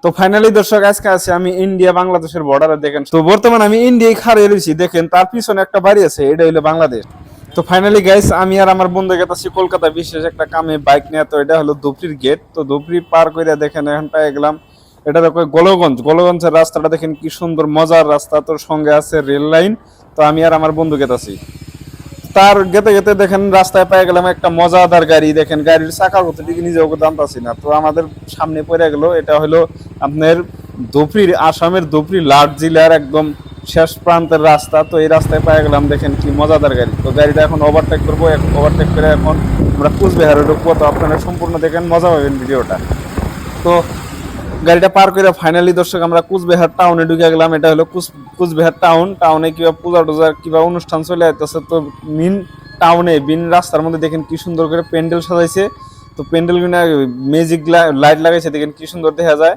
তো ফাইনালি দর্শক আজকে আছে আমি ইন্ডিয়া বাংলাদেশের বর্ডারে দেখেন। তো বর্তমানে আমি ইন্ডিয়ায় খাড়িয়ে রয়েছি, দেখেন তার পিছনে একটা বাড়ি আছে, এটা হলো বাংলাদেশ। তো ফাইনালি গাইস আমি আর আমার বন্ধু গেতাছি কলকাতা বিশেষ একটা কামে বাইক নিয়ে। তো এটা হলো ধুপড়ির গেট। তো ধুপড়ি পার করে দেখেন এখন পেয়ে গেলাম এটা দেখো গোলগঞ্জের রাস্তাটা দেখেন কি সুন্দর মজার রাস্তা। তোর সঙ্গে আছে রেল লাইন। তো আমি আর আমার বন্ধু গেতাছি, তার গেতে গেতে দেখেন রাস্তায় পেয়ে গেলাম একটা মজাদার গাড়ি। দেখেন গাড়ির চাকার কত দিকে নিজেও জানতাছি না। তো আমাদের সামনে পড়ে গেল এটা হলো আপনার ধুপড়ির, আসামের ধুপড়ি লাট জেলার একদম শেষ প্রান্তের রাস্তা। তো এই রাস্তায় পেয়ে গেলাম দেখেন কি মজাদার গাড়ি। তো গাড়িটা এখন ওভারটেক করবো, ওভারটেক করে এখন আমরা কুচবিহারে ঢুকবো। তো আপনারা সম্পূর্ণ দেখেন, মজা পাবেন ভিডিওটা। তো গাড়িটা পার করে ফাইনালি দর্শক আমরা কুচবিহার টাউনে ঢুকে গেলাম। এটা হলো কুচবিহার টাউনে কিবা পূজা টুজার কিবা অনুষ্ঠান চলে আসতেছে। তো মেন টাউনে মেন রাস্তার মধ্যে দেখেন কি সুন্দর করে প্যান্ডেল সাজাইছে। তো প্যান্ডেল ম্যাজিক লাইট লাগাইছে, দেখেন কি সুন্দর দেখা যায়।